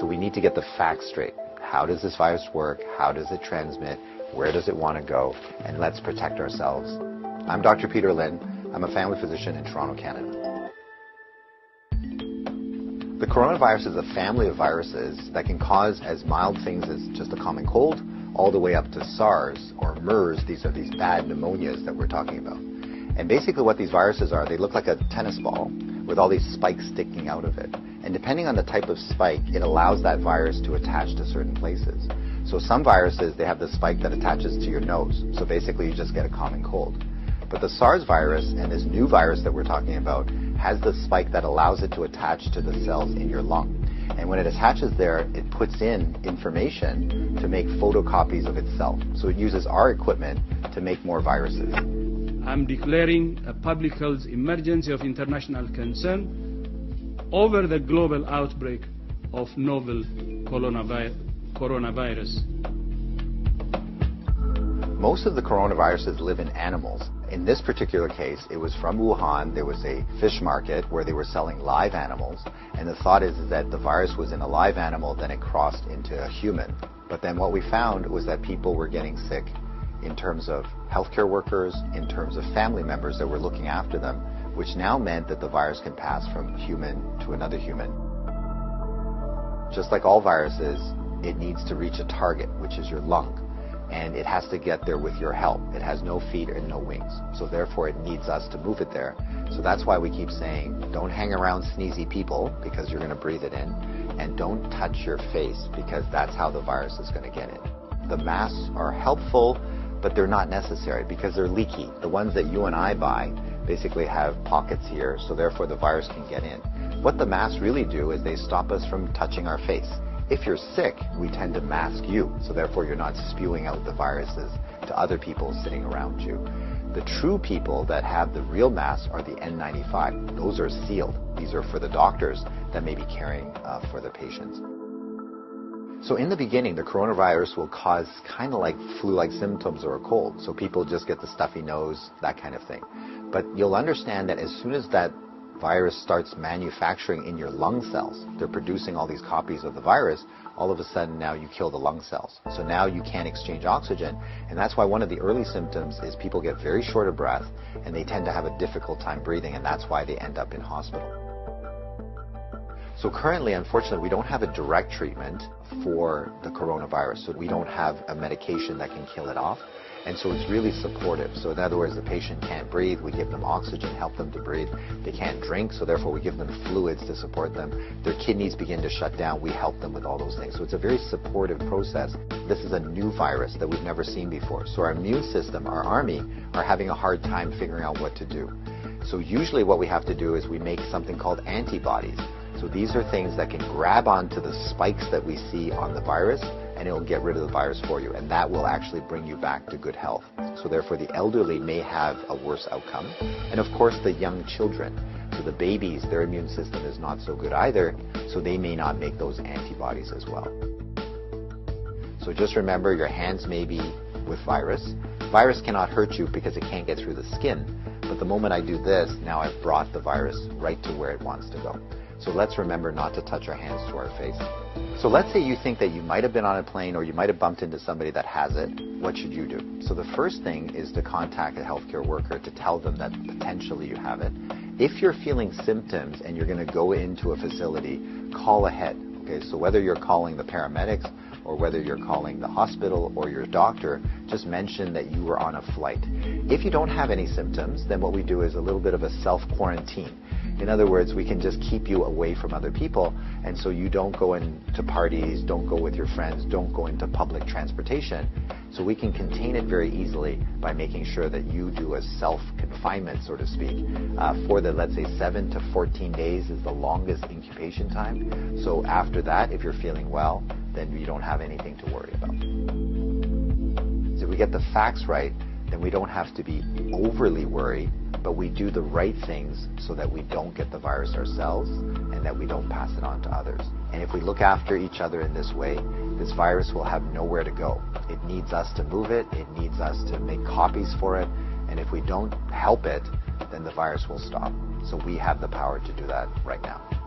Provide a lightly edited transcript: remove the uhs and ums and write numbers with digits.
So we need to get the facts straight. How does this virus work? How does it transmit? Where does it want to go? And let's protect ourselves. I'm Dr. Peter Lin. I'm a family physician in Toronto, Canada. The coronavirus is a family of viruses that can cause as mild things as just a common cold, all the way up to SARS or MERS. These are these bad pneumonias that we're talking about. And basically what these viruses are, they look like a tennis ball with all these spikes sticking out of it. And depending on the type of spike, it allows that virus to attach to certain places. So some viruses, they have the spike that attaches to your nose. So basically you just get a common cold. But the SARS virus and this new virus that we're talking about has the spike that allows it to attach to the cells in your lung. And when it attaches there, it puts in information to make photocopies of itself. So it uses our equipment to make more viruses. I'm declaring a public health emergency of international concern over the global outbreak of novel coronavirus. Most of the coronaviruses live in animals. In this particular case, it was from Wuhan. There was a fish market where they were selling live animals. And the thought is that the virus was in a live animal, then it crossed into a human. But then what we found was that people were getting sick in terms of healthcare workers, in terms of family members that were looking after them, which now meant that the virus can pass from human to another human. Just like all viruses, it needs to reach a target, which is your lung. And it has to get there with your help. It has no feet and no wings. So therefore it needs us to move it there. So that's why we keep saying, don't hang around sneezy people because you're going to breathe it in. And don't touch your face because that's how the virus is going to get in. The masks are helpful, but they're not necessary because they're leaky. The ones that you and I buy basically have pockets here, so therefore the virus can get in. What the masks really do is they stop us from touching our face. If you're sick, we tend to mask you, so therefore you're not spewing out the viruses to other people sitting around you. The true people that have the real masks are the N95. Those are sealed. These are for the doctors that may be caring for the patients. So in the beginning, the coronavirus will cause kind of like flu-like symptoms or a cold. So people just get the stuffy nose, that kind of thing. But you'll understand that as soon as that virus starts manufacturing in your lung cells, they're producing all these copies of the virus, all of a sudden now you kill the lung cells. So now you can't exchange oxygen. And that's why one of the early symptoms is people get very short of breath and they tend to have a difficult time breathing, and that's why they end up in hospital. So currently, unfortunately, we don't have a direct treatment for the coronavirus. So we don't have a medication that can kill it off. And so it's really supportive. So in other words, the patient can't breathe, we give them oxygen, help them to breathe. They can't drink, so therefore we give them fluids to support them. Their kidneys begin to shut down, we help them with all those things. So it's a very supportive process. This is a new virus that we've never seen before. So our immune system, our army, are having a hard time figuring out what to do. So usually what we have to do is we make something called antibodies. So these are things that can grab onto the spikes that we see on the virus, and it will get rid of the virus for you, and that will actually bring you back to good health. So therefore the elderly may have a worse outcome, and of course the young children. So the babies, their immune system is not so good either, so they may not make those antibodies as well. So just remember, your hands may be with virus. Virus cannot hurt you because it can't get through the skin, but the moment I do this, now I've brought the virus right to where it wants to go. So let's remember not to touch our hands to our face. So let's say you think that you might have been on a plane or you might have bumped into somebody that has it. What should you do? So the first thing is to contact a healthcare worker to tell them that potentially you have it. If you're feeling symptoms and you're going to go into a facility, call ahead. Okay, so whether you're calling the paramedics or whether you're calling the hospital or your doctor, just mention that you were on a flight. If you don't have any symptoms, then what we do is a little bit of a self-quarantine. In other words, we can just keep you away from other people, and so you don't go into parties, don't go with your friends, don't go into public transportation. So we can contain it very easily by making sure that you do a self-confinement, so to speak. For the, let's say, 7 to 14 days is the longest incubation time. So after that, if you're feeling well, then you don't have anything to worry about. So if we get the facts right, then we don't have to be overly worried, but we do the right things so that we don't get the virus ourselves and that we don't pass it on to others. And if we look after each other in this way, this virus will have nowhere to go. It needs us to move it, it needs us to make copies for it, and if we don't help it, then the virus will stop. So we have the power to do that right now.